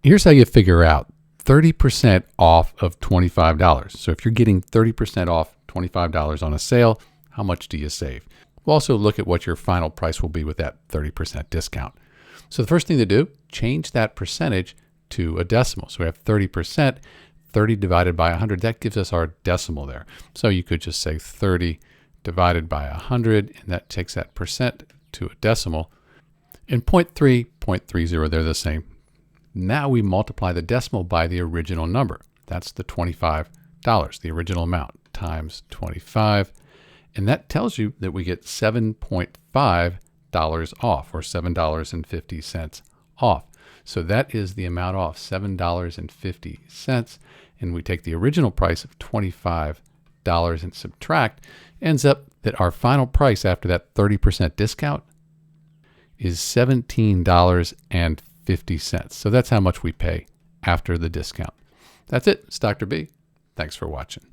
Here's how you figure out 30% off of $25. So if you're getting 30% off $25 on a sale, how much do you save? We'll also look at what your final price will be with that 30% discount. So the first thing to do, change that percentage to a decimal. So we have 30%, 30 divided by 100, that gives us our decimal there. So you could just say 30 divided by 100, and that takes that percent to a decimal. And 0.3, 0.30, they're the same. Now we multiply the decimal by the original number. That's the $25, the original amount, times 25. And that tells you that we get $7.5 off, or $7.50 off. So that is the amount off, $7.50. And we take the original price of $25 and subtract, ends up that our final price after that 30% discount is $17.50. So that's how much we pay after the discount. That's it. It's Dr. B. Thanks for watching.